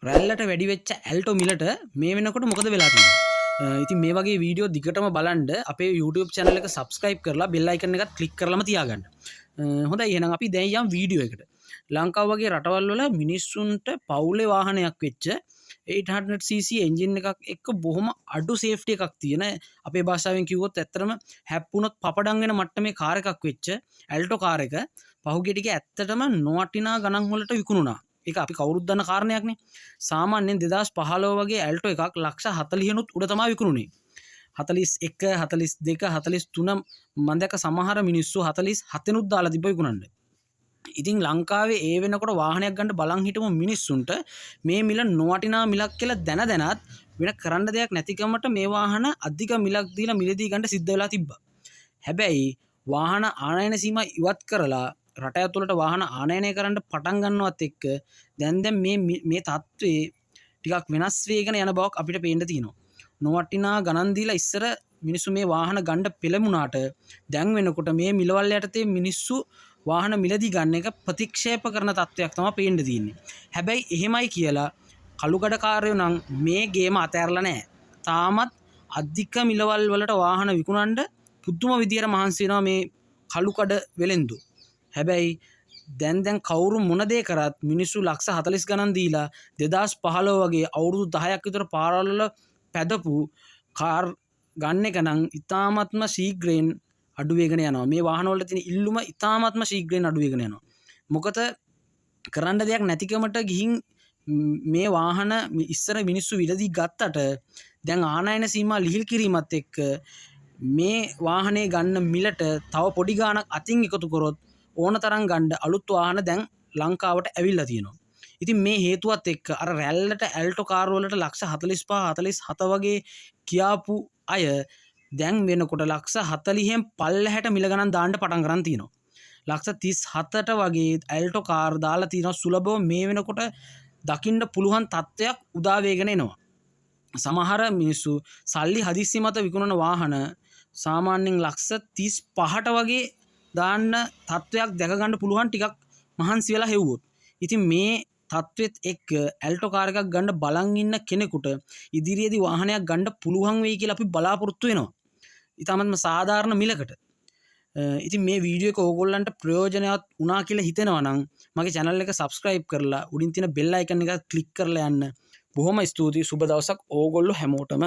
රැල්ලට වැඩි වෙච්ච ඇල්ටෝ මිලට මේ වෙනකොට මොකද වෙලා තියෙන්නේ? ඉතින් මේ වගේ වීඩියෝ දිගටම බලන්න අපේ YouTube channel එක subscribe කරලා bell icon එකත් click කරලාම තියාගන්න. හොඳයි එහෙනම් අපි දැන් යම් වීඩියෝ එකට. ලංකාව වගේ රටවල් වල මිනිස්සුන්ට පවුලේ වාහනයක් වෙච්ච 800cc එන්ජින් එකක් එක්ක බොහොම අඩු සේෆ්ටි එකක් තියෙන අපේ භාෂාවෙන් කිව්වොත් ඇත්තටම හැප්පුණොත් පපඩම් වෙන මට්ටමේ කාර් එකක් වෙච්ච ඇල්ටෝ කාර් එක පහුගිය ටික ඇත්තටම නොවටිනා ගණන් වලට විකුණුණා. ඒක අපි කවුරුත් දන්න කාරණයක්නේ. සාමාන්‍යයෙන් 2015 වගේ ඇල්ටෝ එකක් ලක්ෂ 40 නුත් උඩ තමයි විකුණුනේ. 41 42 43 මම දැක්ක සමහර මිනිස්සු 47 නුත් දාලා තිබ්බ විකුණන්න. ඉතින් ලංකාවේ ඒ වෙනකොට වාහනයක් ගන්න බලන් හිටපු මිනිස්සුන්ට මේ මිල නොවටිනා මිලක් කියලා දැනත් වෙන කරන්න දෙයක් නැතිකමට මේ වාහන අධික මිලක් දීලා මිලදී ගන්න සිද්ධ වෙලා තිබ්බා. හැබැයි වාහන ආනයන සීමා ඉවත් කරලා රට ඇතුළට වාහන ආනයනය කරන්න පටන් ගන්නවත් එක්ක දැන් මේ තත්ත්වේ ටිකක් වෙනස් වෙගෙන යන බවක් අපිට පේන්න තියෙනවා. නොවටිනා ගණන් දීලා ඉස්සර මිනිස්සු මේ වාහන ගන්න පෙළඹුණාට දැන් වෙනකොට මේ මිලවල් යටතේ මිනිස්සු වාහන මිලදී ගන්න එක ප්‍රතික්ෂේප කරන තත්ත්වයක් තමයි පේන්න තියෙන්නේ. හැබැයි එහෙමයි කියලා කළුගඩකාරයෝ නම් මේ ගේම අතෑරලා නැහැ. තාමත් අධික මිලවල් වලට වාහන විකුණන්න පුදුම විදියට මහන්සි වෙනවා මේ කළුකඩ වෙලෙන්දු. හැබැයි දැන් කවුරු මොන දේ කරත් මිනිස්සු ලක්ෂ 40 ගණන් දීලා 2015 වගේ අවුරුදු 10ක් විතර පාරවල් වල පැදපු කාර් ගන්න එක නම් ඉතාමත්ම ශීඝ්‍රයෙන් අඩු වෙගෙන යනවා. මේ වාහන වල තියෙන ඉල්ලුම ඉතාමත්ම ශීඝ්‍රයෙන් අඩු වෙගෙන යනවා. මොකද කරන්න දෙයක් නැතිකමට ගිහින් මේ වාහන ඉස්සර මිනිස්සු විලදී ගත්තට දැන් ආනයන සීමා ලිහිල් කිරීමත් එක්ක මේ වාහනේ ගන්න මිලට තව පොඩි ගාණක් අතින් එකතු කරොත් ඕන තරම් ගන්න අලුත් වාහන දැන් ලංකාවට ඇවිල්ලා තියෙනවා. ඉතින් මේ හේතුවත් එක්ක අර රැල්ලට ඇල්ටෝ කාර් වලට ලක්ෂ 45 47 වගේ කියාපු අය දැන් වෙනකොට ලක්ෂ 40න් පල්ලෙහාට මිල ගණන් දාන්න පටන් ගන්න තියෙනවා. ලක්ෂ 37ට වගේ ඇල්ටෝ කාර් දාලා තියෙනවා සුලභව මේ වෙනකොට දකින්න පුළුවන් තත්ත්වයක් උදා වෙගෙන එනවා. සමහර මිනිස්සු සල්ලි හදිස්සි මත විකුණන වාහන සාමාන්‍යයෙන් ලක්ෂ 35ට වගේ දාන්න තත්ත්වයක් දැක ගන්න පුළුවන් ටිකක් මහන්සි වෙලා හෙව්වොත්. ඉතින් මේ තත්ත්වෙත් එක්ක ඇල්ටෝ කාර් එකක් ගන්න බලන් ඉන්න කෙනෙකුට ඉදිරියේදී වාහනයක් ගන්න පුළුවන් වෙයි කියලා අපි බලාපොරොත්තු වෙනවා. ඊටමත්ම සාධාරණ මිලකට. ඉතින් මේ වීඩියෝ එක ඕගොල්ලන්ට ප්‍රයෝජනවත් වුණා කියලා හිතෙනවා නම් මගේ channel එක subscribe කරලා උඩින් තියෙන bell icon එක click කරලා යන්න. බොහොම ස්තුතියි. සුබ දවසක් ඕගොල්ලෝ හැමෝටම.